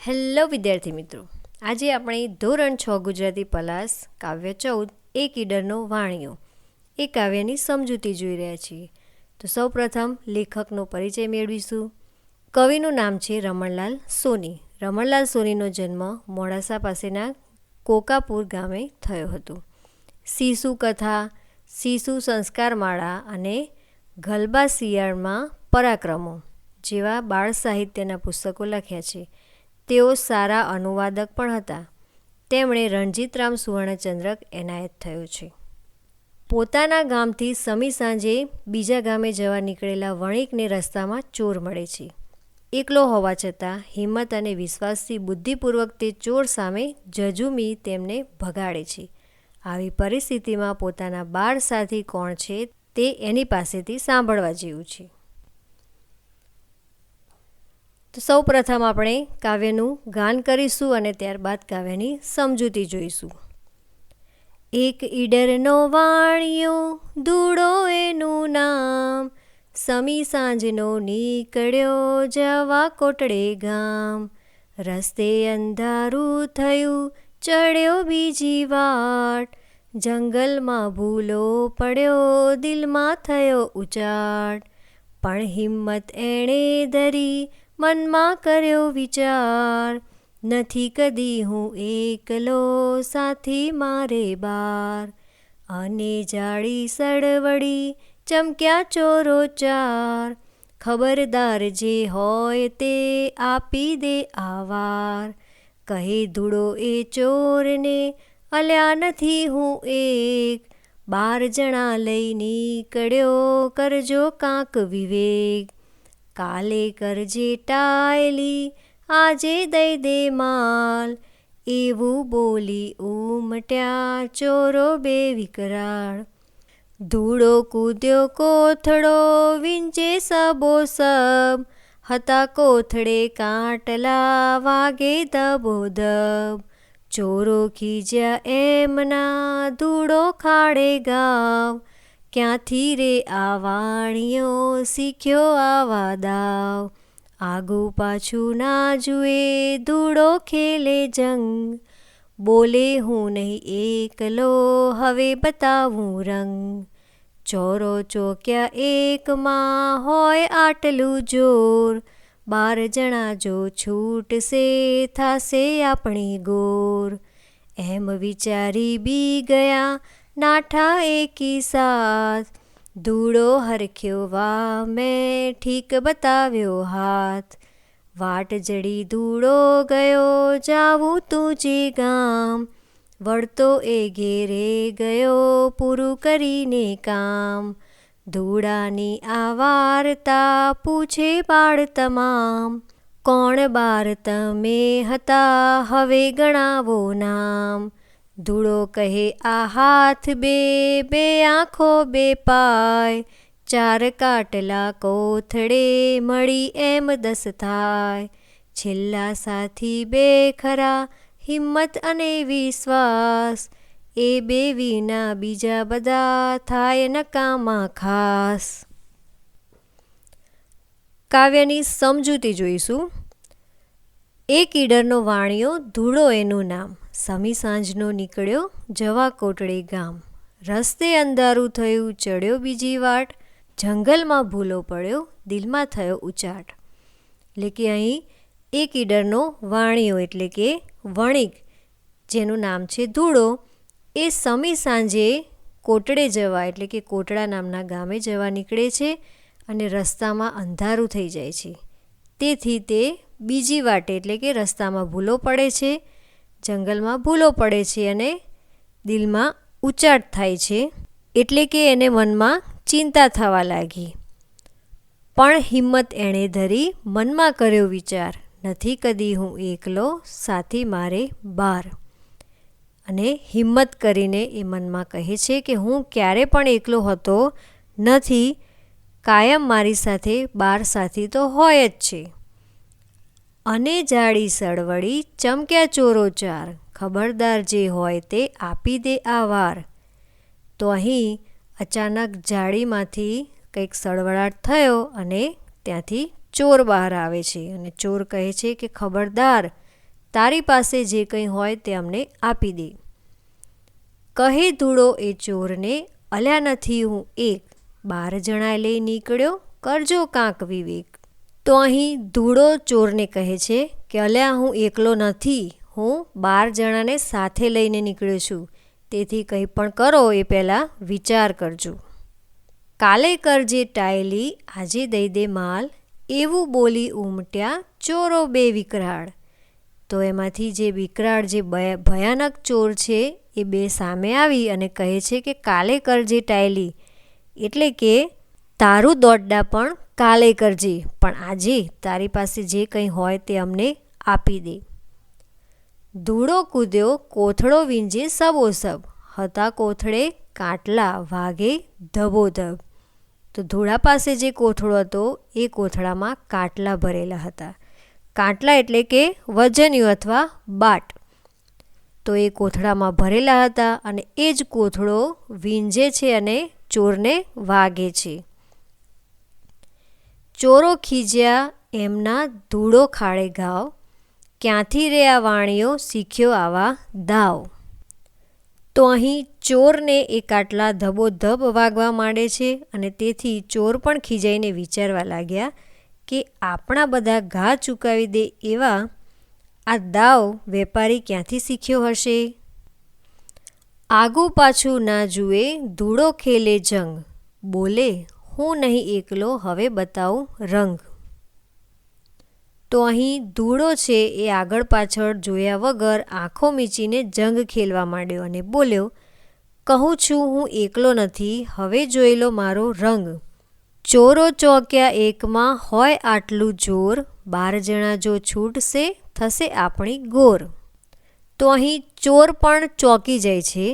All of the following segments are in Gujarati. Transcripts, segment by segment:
હેલો વિદ્યાર્થી મિત્રો, આજે આપણે ધોરણ 6 ગુજરાતી પલાસ કાવ્ય 14 એક ઈડરનો વાણિયો એ કાવ્યની સમજૂતી જોઈ રહ્યા છીએ. તો સૌપ્રથમ લેખકનો પરિચય મેળવીશું. કવિનું નામ છે રમણલાલ સોની. રમણલાલ સોનીનો જન્મ મોડાસા પાસેના કોકાપુર ગામે થયો હતો. શિશુ કથા, શિશુ સંસ્કારમાળા અને ગલબા શિયાળમાં પરાક્રમો જેવા બાળ સાહિત્યના પુસ્તકો લખ્યા છે. તેઓ સારા અનુવાદક પણ હતા. તેમણે રણજીતરામ સુવર્ણચંદ્રક એનાયત થયો છે. પોતાના ગામથી સમી સાંજે બીજા ગામે જવા નીકળેલા વણિકને રસ્તામાં ચોર મળે છે. એકલો હોવા છતાં હિંમત અને વિશ્વાસથી બુદ્ધિપૂર્વક તે ચોર સામે ઝઝૂમી તેમને ભગાડે છે. આવી પરિસ્થિતિમાં પોતાના બાળ સાથી કોણ છે તે એની પાસેથી સાંભળવા જેવું છે. તો સૌ પ્રથમ આપણે કાવ્યનું ગાન કરીશું અને ત્યારબાદ કાવ્યની સમજૂતી જોઈશું. એક ઈડરનો વાણિયો ધૂળો એનું નામ, સમી સાંજનો નીકળ્યો જવા કોટડે ગામ. રસ્તે અંધારું થયું ચડ્યો બીજી વાટ, જંગલમાં ભૂલો પડ્યો દિલમાં થયો ઉચાટ. પણ હિંમત એણે ધરી મનમાં કર્યો વિચાર, નથી કદી હું એકલો સાથી મારે બાર. અને જાળી સળવળી ચમક્યા ચોરો ચાર, ખબરદાર જે હોય તે આપી દે આવાર. કહે ધૂળો એ ચોરને અલ્યા નથી હું એક, 12 જણા લઈ નીકળ્યો કરજો કાંક વિવેક. કાલે કરજે ટાયલી આજે દઈ દે માલ, એવું બોલી ઉમટ્યા ચોરો બે વિકરાળ. ધૂળો કૂદ્યો કોથળો વીંચે સબોસબ, હતા કોથળે કાંટલા વાગે ધબોધબ. ચોરો ખીજ્યા એમના ધૂળો ખાડે ગાવ, ક્યાંથી રે આ વાણિયો શીખ્યો આવા દાવ. આગુ પાછું ના જુએ ધૂળો ખેલે જંગ, બોલે હું નહીં એકલો હવે બતાવું રંગ. ચોરો ચોક્યા એકમાં હોય આટલું જોર, 12 જણા જો છૂટશે થાશે આપણી ગોર. એમ વિચારી બી ગયા નાઠા એકી સાથ, ધૂળો હરખ્યો વા મેં ઠીક બતાવ્યો હાથ. વાટ જડી ધૂળો ગયો જાવું તું જે ગામ, વળતો એ ઘેરે ગયો પૂરું કરીને કામ. ધૂળાની આ વાર્તા પૂછે બાળ તમામ, કોણ બાર તમે હતા હવે ગણાવો નામ. ધૂળો કહે આ હાથ બે, બે આંખો બે પાય, 4 કાટલા કોથળે મળી એમ 10 થાય. છેલ્લા સાથી બે ખરા હિંમત અને વિશ્વાસ, એ બે વિના બીજા બધા થાય નકામા ખાસ. કાવ્યની સમજૂતી જોઈશું. એક ઈડરનો વાણિયો ધૂળો એનું નામ, સમી સાંજનો નીકળ્યો જવા કોટડે ગામ. રસ્તે અંધારું થયું ચડ્યો બીજી વાટ, જંગલમાં ભૂલો પડ્યો દિલમાં થયો ઉચાટ. એટલે કે અહીં એક ઈડરનો વાણિયો એટલે કે વણિક જેનું નામ છે ધૂળો, એ સમી સાંજે કોટડે જવા એટલે કે કોટડા નામના ગામે જવા નીકળે છે અને રસ્તામાં અંધારું થઈ જાય છે. તેથી તે બીજી વાટે એટલે કે રસ્તામાં ભૂલો પડે છે, જંગલમાં ભૂલો પડે છે અને દિલમાં ઉચાટ થાય છે. એટલે કે એને મનમાં ચિંતા થવા લાગી. પણ હિંમત એણે ધરી મનમાં કર્યો વિચાર, નથી કદી હું એકલો સાથી મારે બાર. અને હિંમત કરીને એ મનમાં કહે છે કે હું ક્યારે પણ એકલો હતો નથી, કાયમ મારી સાથે બાર સાથી તો હોય જ છે. અને જાળી સળવળી ચમક્યા ચોરો ચાર, ખબરદાર જે હોય તે આપી દે આવાર. તો અહીં અચાનક જાળીમાંથી કંઈક સળવળાટ થયો અને ત્યાંથી ચોર બહાર આવે છે અને ચોર કહે છે કે ખબરદાર તારી પાસે જે કંઈ હોય તે અમને આપી દે. કહે ધૂળો એ ચોરને, અલ્યા નથી હું એક, 12 જણા લઈ નીકળ્યો, કરજો કાંક વિવેક. તો અહીં ધૂળો ચોરને કહે છે કે અલ્યા હું એકલો નથી, હું 12 જણાને સાથે લઈને નીકળ્યો છું, તેથી કંઈ પણ કરો એ પહેલાં વિચાર કરજો. કાલે કરજે ટાયલી, આજે દઈ દે માલ, એવું બોલી ઉમટ્યા ચોરો 2 વિકરાળ. તો એમાંથી જે વિકરાળ જે ભયાનક ચોર છે એ 2 સામે આવી અને કહે છે કે કાલે કરજે ટાયલી, એટલે કે તારું દોડડા પણ કાલે કરજે, પણ આજે તારી પાસે જે કંઈ હોય તે અમને આપી દે. ધૂળો કૂદ્યો કોથળો વીંજે સબોસબ, હતા કોથળે કાટલા વાગે ધબોધબ. તો ધૂળા પાસે જે કોથળો હતો એ કોથળામાં કાટલા ભરેલા હતા. કાટલા એટલે કે વજનિયું અથવા બાટ. તો એ કોથળામાં ભરેલા હતા અને એ જ કોથળો વીંજે છે અને ચોરને વાગે છે. ચોરો ખીજ્યા એમના ધૂળો ખાડે ઘાવ, ક્યાંથી રે આ વાણિયો શીખ્યો આવા દાવ. તો અહીં ચોરને એ કાટલા ધબોધબ વાગવા માંડે છે અને તેથી ચોર પણ ખીજાઈને વિચારવા લાગ્યા કે આપણા બધા ઘા ચૂકાવી દે એવા આ દાવ વેપારી ક્યાંથી શીખ્યો હશે. આગું પાછું ના જુએ ધૂળો ખેલે જંગ, બોલે હું નહીં એકલો હવે બતાવું રંગ. તો અહીં ધૂળો છે એ આગળ પાછળ જોયા વગર આંખો મીચીને જંગ ખેલવા માંડ્યો અને બોલ્યો, કહું છું હું એકલો નથી, હવે જોઈ લો મારો રંગ. ચોરો ચોક્યા એકમાં હોય આટલું જોર, 12 જણા જો છૂટશે થશે આપણી ગોર. તો અહીં ચોર પણ ચોંકી જાય છે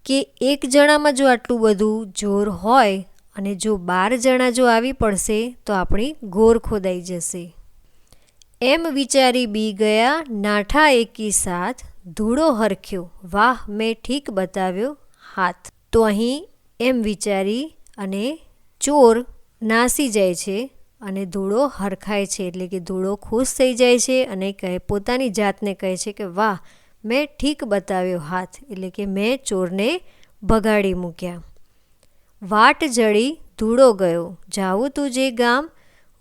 કે એક જણામાં જો આટલું બધું જોર હોય અને જો 12 જણા જો આવી પડશે તો આપણી ગોર ખોદાઈ જશે. એમ વિચારી બી ગયા નાઠા એકી સાથ, ધૂળો હરખ્યો વાહ મેં ઠીક બતાવ્યો હાથ. તો અહીં એમ વિચારી અને ચોર નાસી જાય છે અને ધૂળો હરખાય છે, એટલે કે ધૂળો ખુશ થઈ જાય છે અને પોતાની જાતને કહે છે કે વાહ મેં ઠીક બતાવ્યો હાથ, એટલે કે મેં ચોરને ભગાડી મૂક્યા. વાટ જડી ધૂળો ગયો, જાવું તું જે ગામ,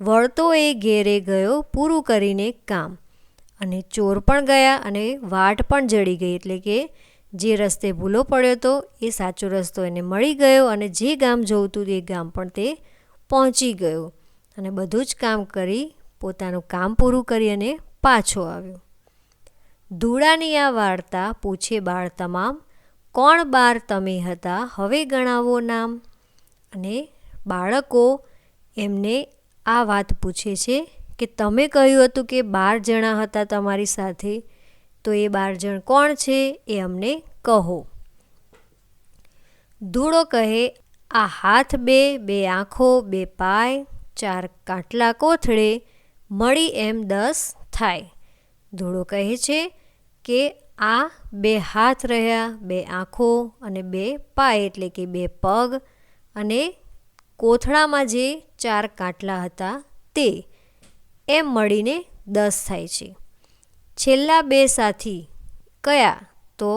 વળતો એ ઘેરે ગયો પૂરું કરીને કામ. અને ચોર પણ ગયા અને વાટ પણ જડી ગઈ, એટલે કે જે રસ્તે ભૂલો પડ્યો હતો એ સાચો રસ્તો એને મળી ગયો અને જે ગામ જવું હતું એ ગામ પણ તે પહોંચી ગયો અને બધું જ કામ કરી પોતાનું કામ પૂરું કરી અને પાછો આવ્યો. ધૂળાની આ વાર્તા પૂછે બાળ તમામ, કોણ બાર તમે હતા હવે ગણાવો નામ. અને બાળકો એમને આ વાત પૂછે છે કે તમે કહ્યું હતું કે 12 જણા હતા તમારી સાથે, તો એ 12 જણ કોણ છે એ અમને કહો. ધૂળો કહે આ હાથ 2, 2 આંખો, 2 પાય, 4 કાટલા કોથળે, મળી એમ 10 થાય. ધૂળો કહે છે કે આ 2 હાથ રહ્યા, 2 આંખો અને 2 પાય, એટલે કે 2 પગ, અને કોથળામાં જે 4 કાટલા હતા તે, એમ મળીને 10 થાય છે. છેલ્લા 2 સાથી કયા? તો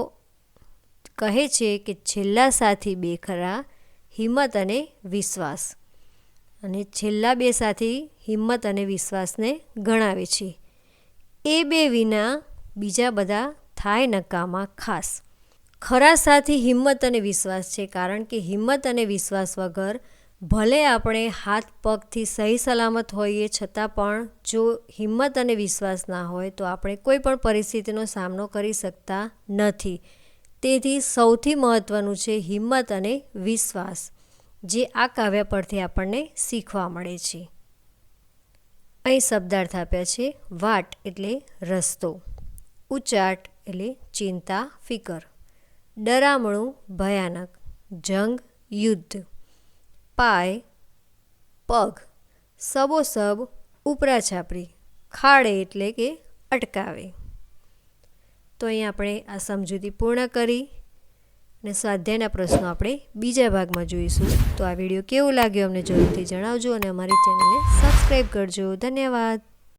કહે છે કે છેલ્લા સાથી 2 ખરા, હિંમત અને વિશ્વાસ. અને છેલ્લા 2 સાથી હિંમત અને વિશ્વાસને ગણાવે છે. એ 2 વિના બીજા બધા થાય નકામા ખાસ. ખરા સાથી હિંમત અને વિશ્વાસ છે, કારણ કે હિંમત અને વિશ્વાસ વગર ભલે આપણે હાથ પગથી સહી સલામત હોઈએ છતાં પણ જો હિંમત અને વિશ્વાસ ના હોય તો આપણે કોઈ પણ પરિસ્થિતિનો સામનો કરી શકતા નથી. તેથી સૌથી મહત્ત્વનું છે હિંમત અને વિશ્વાસ, જે આ કાવ્ય પરથી આપણને શીખવા મળે છે. અહીં શબ્દાર્થ આપ્યા છે. વાટ એટલે રસ્તો, ઉચાટ એટલે ચિંતા ફિકર, ડરામણું ભયાનક, જંગ યુદ્ધ, પાય પગ, સબોસબ ઉપરા છાપરી, ખાડે એટલે કે અટકાવે. તો અહીં આપણે આ સમજૂતી પૂર્ણ કરી અને સ્વાધ્યાયના પ્રશ્નો આપણે બીજા ભાગમાં જોઈશું. તો આ વિડીયો કેવો લાગ્યો અમને જરૂરથી જણાવજો અને અમારી ચેનલને સબસ્ક્રાઈબ કરજો. ધન્યવાદ.